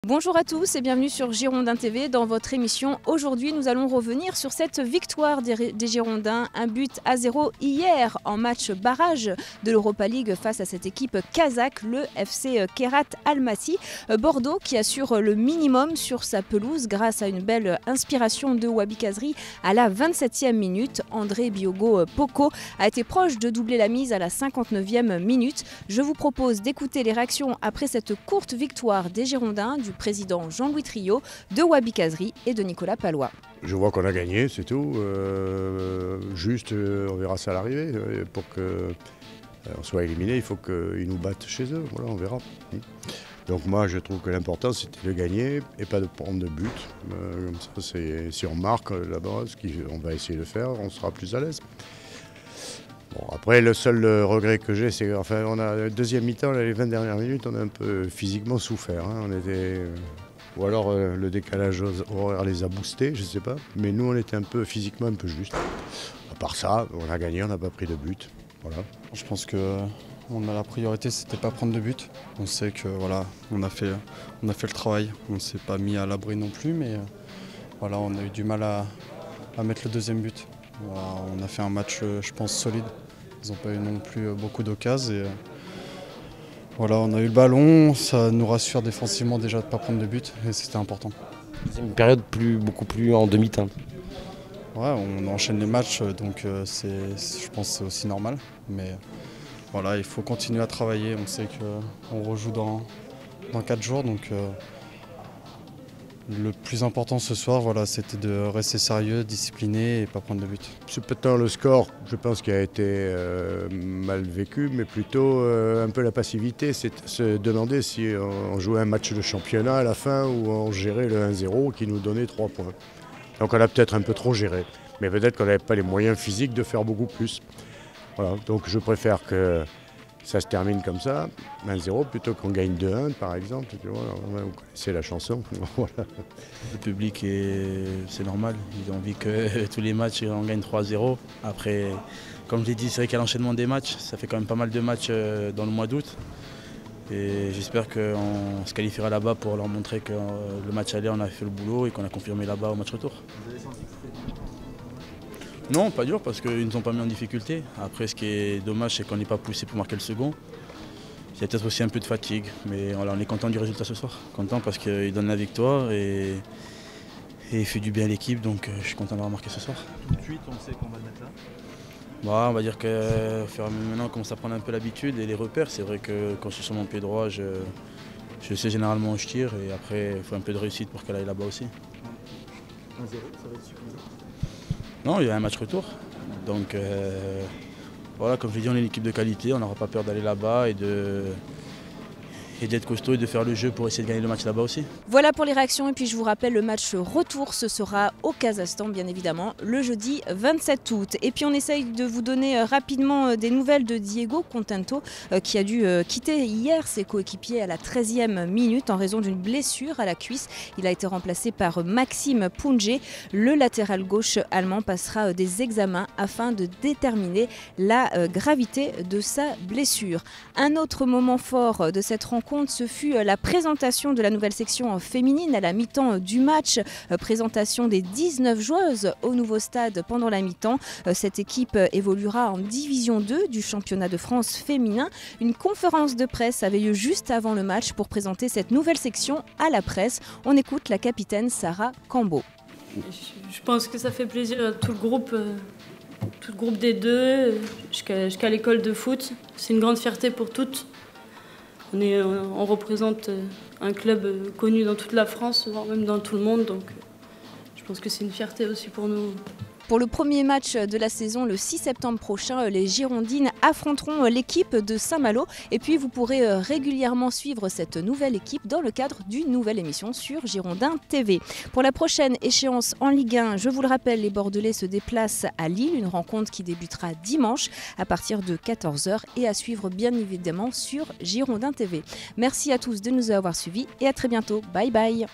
Bonjour à tous et bienvenue sur Girondins TV. Dans votre émission, aujourd'hui, nous allons revenir sur cette victoire des Girondins. 1-0 hier en match barrage de l'Europa League face à cette équipe kazakh, le FC Kairat Almaty. Bordeaux qui assure le minimum sur sa pelouse grâce à une belle inspiration de Wabi Kazri à la 27e minute. André Biogo Poko a été proche de doubler la mise à la 59e minute. Je vous propose d'écouter les réactions après cette courte victoire des Girondins du président Jean-Louis Triot, de Wabi Kazri et de Nicolas Pallois. Je vois qu'on a gagné, c'est tout. On verra ça à l'arrivée. Pour qu'on soit éliminé, il faut qu'ils nous battent chez eux. Voilà, on verra. Donc moi, je trouve que l'important, c'était de gagner et pas de prendre de but. Comme ça, si on marque là-bas, on va essayer de faire, on sera plus à l'aise. Bon, après, le seul regret que j'ai, c'est qu'on a la deuxième mi-temps, les 20 dernières minutes, on a un peu physiquement souffert. Ou alors le décalage horaire les a boostés, je ne sais pas. Mais nous, on était physiquement un peu juste. À part ça, on a gagné, on n'a pas pris de but. Voilà. Je pense que la priorité, c'était pas prendre de but. On sait que on a fait le travail. On ne s'est pas mis à l'abri non plus, mais on a eu du mal à mettre le deuxième but. On a fait un match, je pense, solide. Ils n'ont pas eu non plus beaucoup d'occasions. On a eu le ballon, ça nous rassure défensivement déjà de ne pas prendre de but et c'était important. C'est une période beaucoup plus en demi-teinte. Ouais, on enchaîne les matchs, donc je pense que c'est aussi normal. Mais il faut continuer à travailler. On sait qu'on rejoue dans 4 jours, donc le plus important ce soir, c'était de rester sérieux, discipliné et pas prendre de but. C'est peut-être le score, je pense, qui a été mal vécu, mais plutôt un peu la passivité. C'est se demander si on jouait un match de championnat à la fin ou on gérait le 1-0 qui nous donnait 3 points. Donc on a peut-être un peu trop géré, mais peut-être qu'on n'avait pas les moyens physiques de faire beaucoup plus. Voilà, donc je préfère que ça se termine comme ça, 1-0, plutôt qu'on gagne 2-1 par exemple. Vous connaissez la chanson. Voilà. Le public, c'est normal, ils ont envie que tous les matchs on gagne 3-0. Après, comme je l'ai dit, c'est vrai qu'il y a l'enchaînement des matchs, ça fait quand même pas mal de matchs dans le mois d'août. Et j'espère qu'on se qualifiera là-bas pour leur montrer que le match aller, on a fait le boulot et qu'on a confirmé là-bas au match retour. Non, pas dur parce qu'ils ne nous ont pas mis en difficulté. Après, ce qui est dommage, c'est qu'on n'est pas poussé pour marquer le second. Il y a peut-être aussi un peu de fatigue, mais on est content du résultat ce soir. Content parce qu'il donne la victoire et il fait du bien à l'équipe, donc je suis content d'avoir marqué ce soir. Tout de suite, on sait qu'on va le mettre là. On va dire que maintenant, on commence à prendre un peu l'habitude et les repères. C'est vrai que quand je suis sur mon pied droit, je sais généralement où je tire et après, il faut un peu de réussite pour qu'elle aille là-bas aussi. 1-0, ça va être suffisant. Non, il y a un match retour. Donc comme je l'ai dit, on est une équipe de qualité, on n'aura pas peur d'aller là-bas et d'être costaud et de faire le jeu pour essayer de gagner le match là-bas aussi. Voilà pour les réactions et puis je vous rappelle le match retour, ce sera au Kazakhstan bien évidemment le jeudi 27 août. Et puis on essaye de vous donner rapidement des nouvelles de Diego Contento qui a dû quitter hier ses coéquipiers à la 13e minute en raison d'une blessure à la cuisse. Il a été remplacé par Maxime Pounjé. Le latéral gauche allemand passera des examens afin de déterminer la gravité de sa blessure. Un autre moment fort de cette rencontre, ce fut la présentation de la nouvelle section féminine à la mi-temps du match. Présentation des 19 joueuses au nouveau stade pendant la mi-temps. Cette équipe évoluera en division 2 du championnat de France féminin. Une conférence de presse avait lieu juste avant le match pour présenter cette nouvelle section à la presse. On écoute la capitaine Sarah Cambo. Je pense que ça fait plaisir à tout le groupe des deux, jusqu'à l'école de foot. C'est une grande fierté pour toutes. On représente un club connu dans toute la France, voire même dans tout le monde. Donc je pense que c'est une fierté aussi pour nous. Pour le premier match de la saison, le 6 septembre prochain, les Girondines affronteront l'équipe de Saint-Malo. Et puis vous pourrez régulièrement suivre cette nouvelle équipe dans le cadre d'une nouvelle émission sur Girondins TV. Pour la prochaine échéance en Ligue 1, je vous le rappelle, les Bordelais se déplacent à Lille. Une rencontre qui débutera dimanche à partir de 14 h et à suivre bien évidemment sur Girondins TV. Merci à tous de nous avoir suivis et à très bientôt. Bye bye.